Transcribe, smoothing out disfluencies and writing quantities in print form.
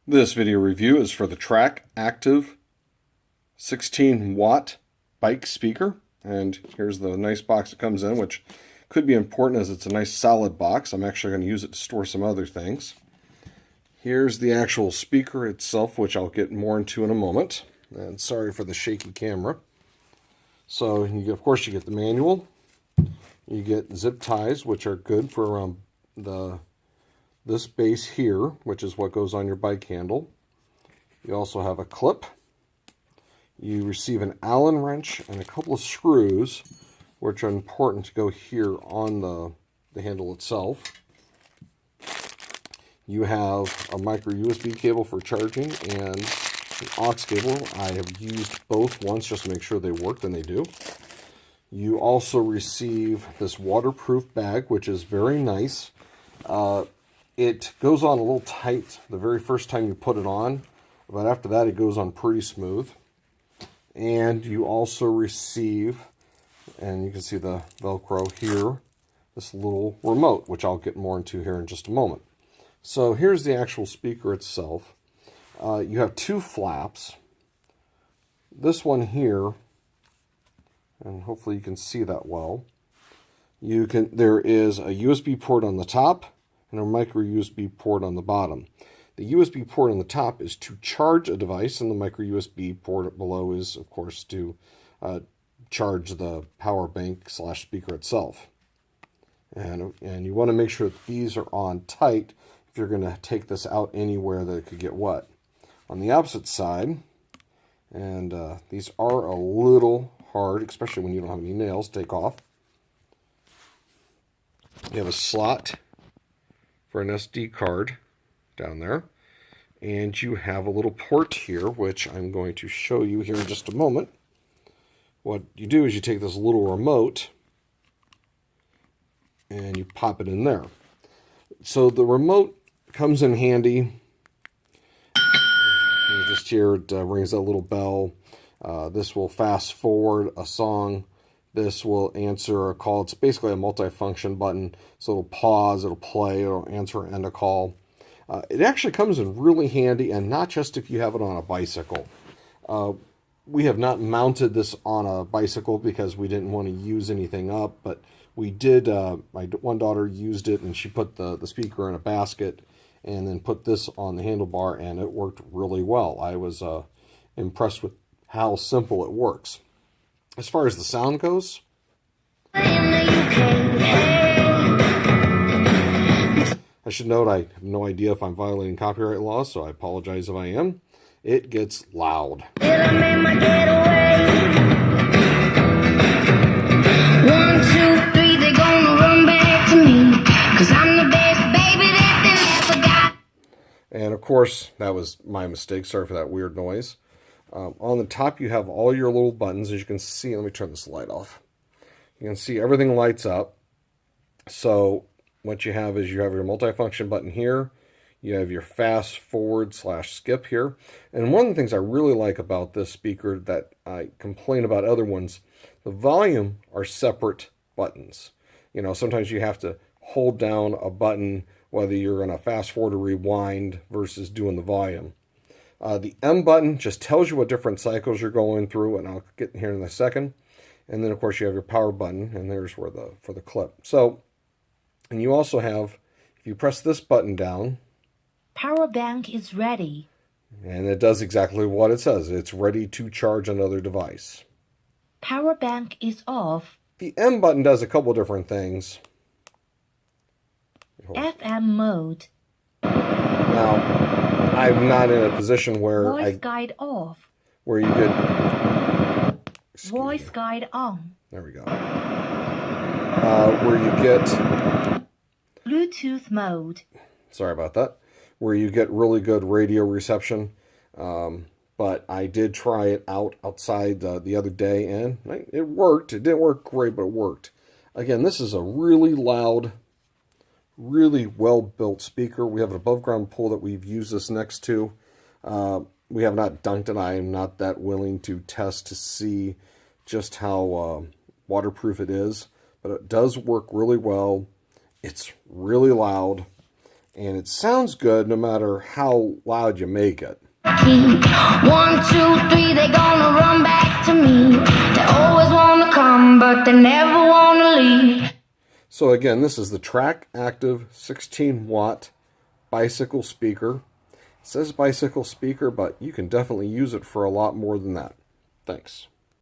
This video review is for the TRAKK ACTIV 16-watt bike speaker, and here's the nice box it comes in, which could be important as it's a nice solid box. I'm actually going to use it to store some other things. Here's the actual speaker itself, which I'll get more into in a moment, and sorry for the shaky camera. So of course you get the manual, you get zip ties, which are good for this base here, which is what goes on your bike handle. You also have a clip. You receive an Allen wrench and a couple of screws, which are important to go here on the handle itself. You have a micro USB cable for charging and an aux cable. I have used both once just to make sure they worked, and they do. You also receive this waterproof bag, which is very nice. It goes on a little tight the very first time you put it on, but after that it goes on pretty smooth. And you also receive, and you can see the Velcro here, this little remote, which I'll get more into here in just a moment. So here's the actual speaker itself. You have two flaps. This one here, and hopefully you can see that well. There is a USB port on the top and a micro USB port on the bottom. The USB port on the top is to charge a device, and the micro USB port below is, of course, to charge the power bank / speaker itself. And you want to make sure that these are on tight if you're going to take this out anywhere that it could get wet. On the opposite side, and these are a little hard, especially when you don't have any nails to take off. You have a slot for an SD card down there, and you have a little port here, which I'm going to show you here in just a moment. What you do is you take this little remote and you pop it in there. So the remote comes in handy. Just here it rings that little bell. This will fast forward a song. This will answer a call. It's basically a multi-function button. So it'll pause, it'll play, it'll answer and end a call. It actually comes in really handy, and not just if you have it on a bicycle. We have not mounted this on a bicycle because we didn't want to use anything up, but we did. My one daughter used it, and she put the speaker in a basket and then put this on the handlebar, and it worked really well. I was impressed with how simple it works. As far as the sound goes, I should note I have no idea if I'm violating copyright laws, so I apologize if I am. It gets loud. And of course, that was my mistake. Sorry for that weird noise. On the top, you have all your little buttons. As you can see, let me turn this light off. You can see everything lights up. So what you have is you have your multifunction button here. You have your fast forward / skip here. And one of the things I really like about this speaker that I complain about other ones, the volume are separate buttons. You know, sometimes you have to hold down a button, whether you're going to fast forward or rewind versus doing the volume. The M button just tells you what different cycles you're going through, and I'll get here in a second. And then, of course, you have your power button, and there's for the clip. So, and you also have, if you press this button down, power bank is ready. And it does exactly what it says. It's ready to charge another device. Power bank is off. The M button does a couple different things. FM mode. Now, I'm not in a position where Voice guide off. Where you get voice guide on. There we go. Where you get Bluetooth mode. Sorry about that. Where you get really good radio reception. But I did try it outside the other day, and it worked. It didn't work great, but it worked. Again, this is a really loud, really well-built speaker. We have an above-ground pole that we've used this next to. We have not dunked it. I am not that willing to test to see just how waterproof it is, but it does work really well. It's really loud, And it sounds good no matter how loud you make it. 1, 2, 3, they gonna run back to me. They always wanna come, but they never wanna leave. So again, this is the TRAKK ACTIV 16-watt bicycle speaker. It says bicycle speaker, but you can definitely use it for a lot more than that. Thanks.